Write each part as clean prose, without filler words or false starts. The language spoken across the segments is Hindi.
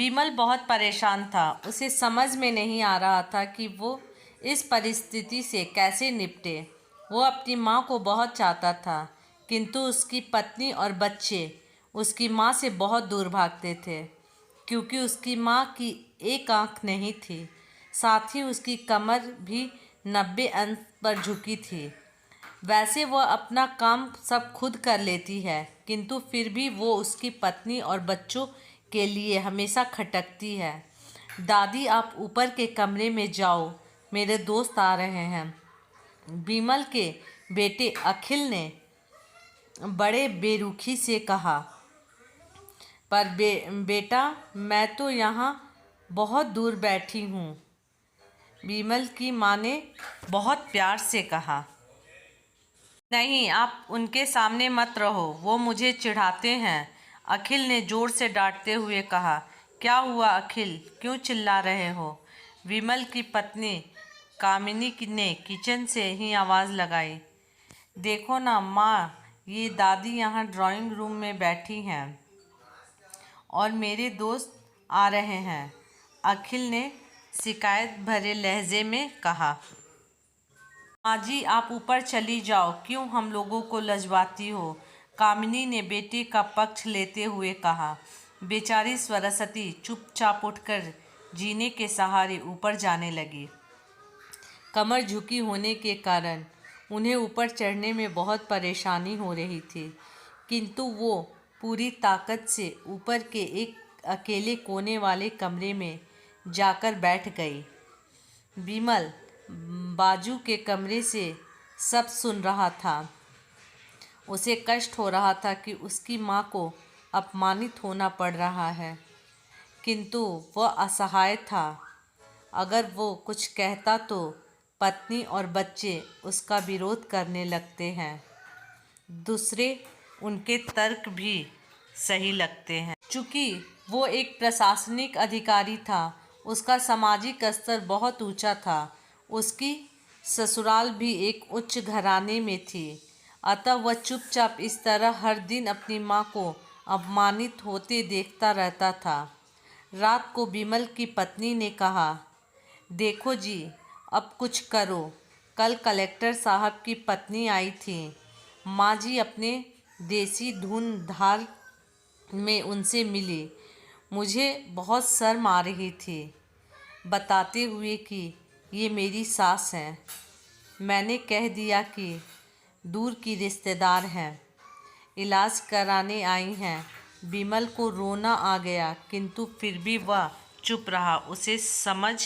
विमल बहुत परेशान था। उसे समझ में नहीं आ रहा था कि वो इस परिस्थिति से कैसे निपटे। वो अपनी माँ को बहुत चाहता था, किंतु उसकी पत्नी और बच्चे उसकी माँ से बहुत दूर भागते थे, क्योंकि उसकी माँ की एक आंख नहीं थी, साथ ही उसकी कमर भी 90 अंश पर झुकी थी। वैसे वह अपना काम सब खुद कर लेती है, किंतु फिर भी वो उसकी पत्नी और बच्चों के लिए हमेशा खटकती है। दादी, आप ऊपर के कमरे में जाओ, मेरे दोस्त आ रहे हैं। विमल के बेटे अखिल ने बड़े बेरुखी से कहा। पर बेटा, मैं तो यहाँ बहुत दूर बैठी हूँ, विमल की माँ ने बहुत प्यार से कहा। नहीं, आप उनके सामने मत रहो, वो मुझे चिढ़ाते हैं, अखिल ने ज़ोर से डांटते हुए कहा। क्या हुआ अखिल, क्यों चिल्ला रहे हो? विमल की पत्नी कामिनी ने किचन से ही आवाज़ लगाई। देखो ना माँ, ये दादी यहाँ ड्राइंग रूम में बैठी हैं और मेरे दोस्त आ रहे हैं, अखिल ने शिकायत भरे लहजे में कहा। माँ जी, आप ऊपर चली जाओ, क्यों हम लोगों को लजवाती हो? कामिनी ने बेटे का पक्ष लेते हुए कहा। बेचारी सरस्वती चुपचाप उठकर जीने के सहारे ऊपर जाने लगी। कमर झुकी होने के कारण उन्हें ऊपर चढ़ने में बहुत परेशानी हो रही थी, किंतु वो पूरी ताकत से ऊपर के एक अकेले कोने वाले कमरे में जाकर बैठ गई। विमल बाजू के कमरे से सब सुन रहा था। उसे कष्ट हो रहा था कि उसकी माँ को अपमानित होना पड़ रहा है, किंतु वह असहाय था। अगर वो कुछ कहता तो पत्नी और बच्चे उसका विरोध करने लगते हैं। दूसरे उनके तर्क भी सही लगते हैं। चूँकि वो एक प्रशासनिक अधिकारी था, उसका सामाजिक स्तर बहुत ऊंचा था। उसकी ससुराल भी एक उच्च घराने में थी, अतः वह चुपचाप इस तरह हर दिन अपनी माँ को अपमानित होते देखता रहता था। रात को विमल की पत्नी ने कहा, देखो जी, अब कुछ करो। कल कलेक्टर साहब की पत्नी आई थी, माँ जी अपने देसी धुन धार में उनसे मिली। मुझे बहुत शर्म आ रही थी, बताते हुए कि ये मेरी सास हैं। मैंने कह दिया कि दूर की रिश्तेदार हैं, इलाज कराने आई हैं। विमल को रोना आ गया, किंतु फिर भी वह चुप रहा। उसे समझ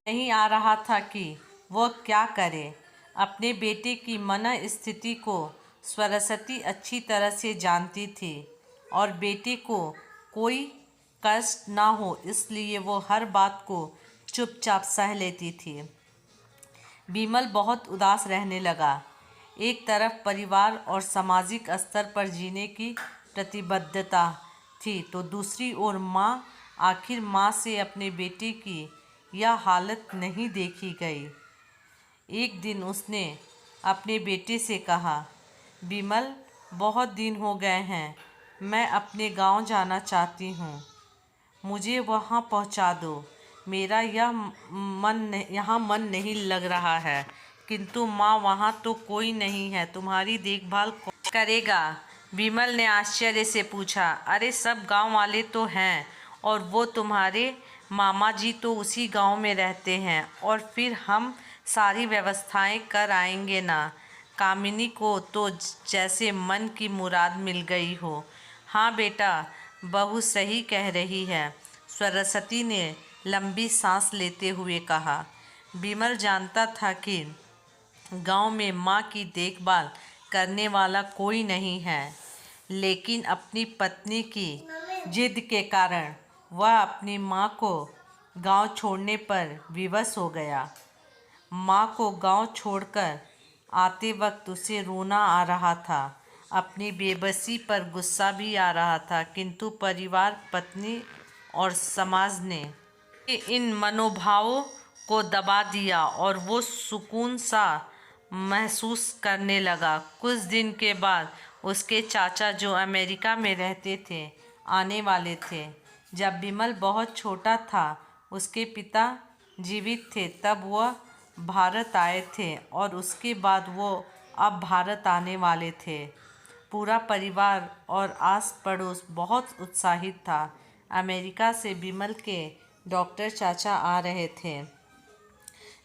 नहीं आ रहा था कि वह क्या करे। अपने बेटे की मनस्थिति को सरस्वती अच्छी तरह से जानती थी और बेटे को कोई कष्ट ना हो, इसलिए वो हर बात को चुपचाप सह लेती थी। विमल बहुत उदास रहने लगा। एक तरफ परिवार और सामाजिक स्तर पर जीने की प्रतिबद्धता थी, तो दूसरी ओर माँ। आखिर माँ से अपने बेटे की यह हालत नहीं देखी गई। एक दिन उसने अपने बेटे से कहा, विमल, बहुत दिन हो गए हैं, मैं अपने गांव जाना चाहती हूँ, मुझे वहाँ पहुँचा दो। मेरा यहाँ मन नहीं लग रहा है। किंतु माँ, वहाँ तो कोई नहीं है, तुम्हारी देखभाल कौन करेगा? विमल ने आश्चर्य से पूछा। अरे, सब गांव वाले तो हैं, और वो तुम्हारे मामा जी तो उसी गांव में रहते हैं, और फिर हम सारी व्यवस्थाएं कर आएंगे ना। कामिनी को तो जैसे मन की मुराद मिल गई हो। हाँ बेटा, बहू सही कह रही है, सरस्वती ने लंबी सांस लेते हुए कहा। विमल जानता था कि गांव में माँ की देखभाल करने वाला कोई नहीं है, लेकिन अपनी पत्नी की जिद के कारण वह अपनी माँ को गांव छोड़ने पर विवश हो गया। माँ को गांव छोड़कर आते वक्त उसे रोना आ रहा था, अपनी बेबसी पर गुस्सा भी आ रहा था, किंतु परिवार, पत्नी और समाज ने इन मनोभावों को दबा दिया और वो सुकून सा महसूस करने लगा। कुछ दिन के बाद उसके चाचा, जो अमेरिका में रहते थे, आने वाले थे, जब विमल बहुत छोटा था, उसके पिता जीवित थे तब वह भारत आए थे और उसके बाद वो अब भारत आने वाले थे। पूरा परिवार और आस पड़ोस बहुत उत्साहित था। अमेरिका से विमल के डॉक्टर चाचा आ रहे थे।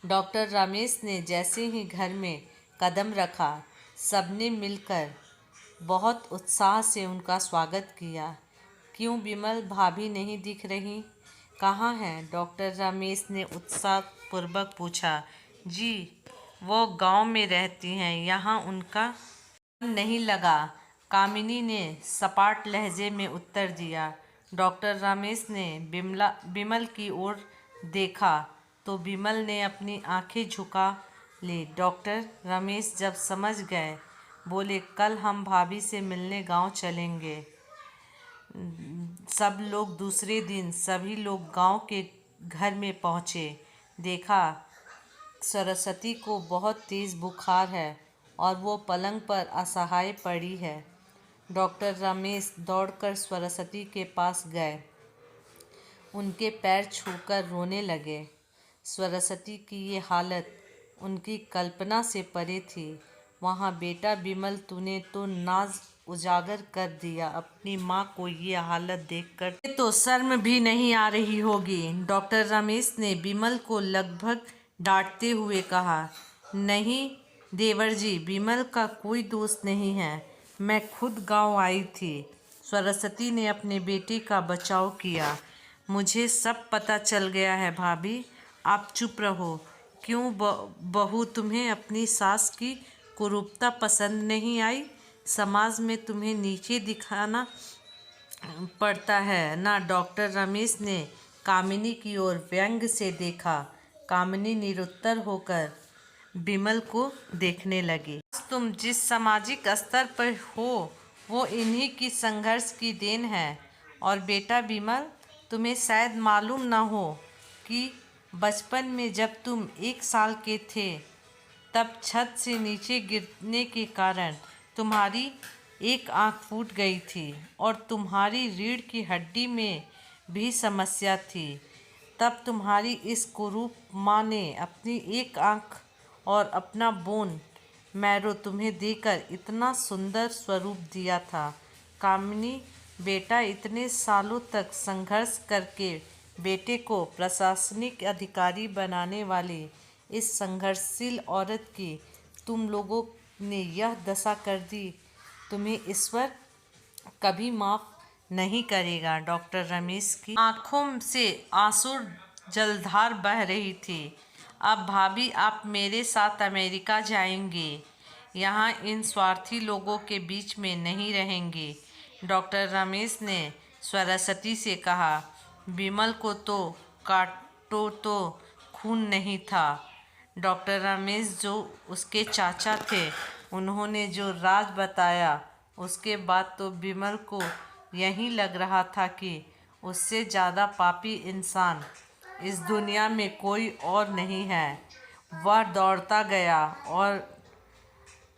डॉक्टर रमेश ने जैसे ही घर में कदम रखा, सबने मिलकर बहुत उत्साह से उनका स्वागत किया। क्यों विमल भाभी नहीं दिख रही? कहाँ हैं? डॉक्टर रमेश ने उत्साहपूर्वक पूछा। जी, वो गांव में रहती हैं, यहाँ उनका मन नहीं लगा, कामिनी ने सपाट लहजे में उत्तर दिया। डॉक्टर रमेश ने विमल की ओर देखा तो विमल ने अपनी आंखें झुका ली। डॉक्टर रमेश जब समझ गए, बोले, कल हम भाभी से मिलने गांव चलेंगे। सब लोग दूसरे दिन सभी लोग गांव के घर में पहुंचे। देखा, सरस्वती को बहुत तेज़ बुखार है और वो पलंग पर असहाय पड़ी है। डॉक्टर रमेश दौड़कर सरस्वती के पास गए, उनके पैर छूकर रोने लगे। सरस्वती की ये हालत उनकी कल्पना से परे थी। वहाँ बेटा विमल, तूने तो नाज उजागर कर दिया। अपनी माँ को ये हालत देखकर तो शर्म भी नहीं आ रही होगी। डॉक्टर रमेश ने विमल को लगभग डांटते हुए कहा। नहीं देवर जी, विमल का कोई दोष नहीं है, मैं खुद गांव आई थी। सरस्वती ने अपने बेटे का बचाव किया। मुझे सब पता चल गया है भाभी, आप चुप रहो। क्यों बहू, तुम्हें अपनी सास की कुरूपता पसंद नहीं आई? समाज में तुम्हें नीचे दिखाना पड़ता है ना? डॉक्टर रमेश ने कामिनी की ओर व्यंग से देखा। कामिनी निरुत्तर होकर विमल को देखने लगी। तुम जिस सामाजिक स्तर पर हो वो इन्हीं की संघर्ष की देन है। और बेटा विमल, तुम्हें शायद मालूम न हो कि बचपन में जब तुम 1 साल के थे तब छत से नीचे गिरने के कारण तुम्हारी एक आंख फूट गई थी और तुम्हारी रीढ़ की हड्डी में भी समस्या थी। तब तुम्हारी इस कुरूप माँ ने अपनी एक आंख और अपना बोन मैरो तुम्हें देकर इतना सुंदर स्वरूप दिया था। कामिनी बेटा, इतने सालों तक संघर्ष करके बेटे को प्रशासनिक अधिकारी बनाने वाली इस संघर्षशील औरत की तुम लोगों ने यह दशा कर दी, तुम्हें ईश्वर कभी माफ़ नहीं करेगा। डॉक्टर रमेश की आंखों से आंसू जलधार बह रही थी। अब भाभी, आप मेरे साथ अमेरिका जाएंगे, यहाँ इन स्वार्थी लोगों के बीच में नहीं रहेंगे। डॉक्टर रमेश ने सरस्वती से कहा। विमल को तो काटो तो खून नहीं था। डॉक्टर रमेश जो उसके चाचा थे, उन्होंने जो राज बताया, उसके बाद तो विमल को यही लग रहा था कि उससे ज़्यादा पापी इंसान इस दुनिया में कोई और नहीं है। वह दौड़ता गया और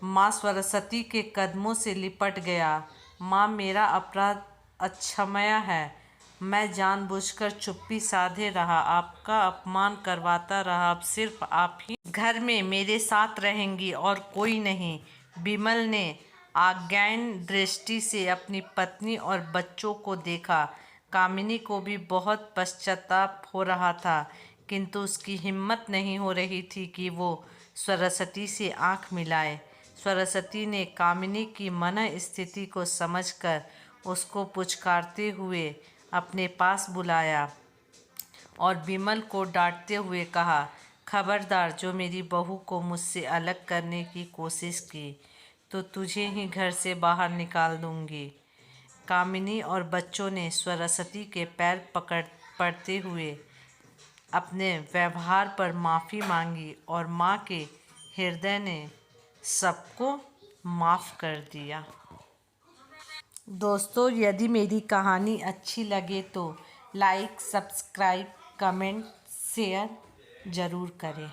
माँ सरस्वती के कदमों से लिपट गया। माँ, मेरा अपराध अक्षम्य है। मैं जानबूझकर चुप्पी साधे रहा, आपका अपमान करवाता रहा। अब सिर्फ आप ही घर में मेरे साथ रहेंगी और कोई नहीं। विमल ने आज्ञान दृष्टि से अपनी पत्नी और बच्चों को देखा। कामिनी को भी बहुत पश्चाताप हो रहा था, किंतु उसकी हिम्मत नहीं हो रही थी कि वो सरस्वती से आंख मिलाए। सरस्वती ने कामिनी की मन स्थिति को समझकर उसको पुचकारते हुए अपने पास बुलाया और विमल को डांटते हुए कहा, खबरदार, जो मेरी बहू को मुझसे अलग करने की कोशिश की तो तुझे ही घर से बाहर निकाल दूंगी। कामिनी और बच्चों ने सरस्वती के पैर पड़ते हुए अपने व्यवहार पर माफ़ी मांगी और माँ के हृदय ने सबको माफ़ कर दिया। दोस्तों, यदि मेरी कहानी अच्छी लगे तो लाइक, सब्सक्राइब, कमेंट, शेयर ज़रूर करें।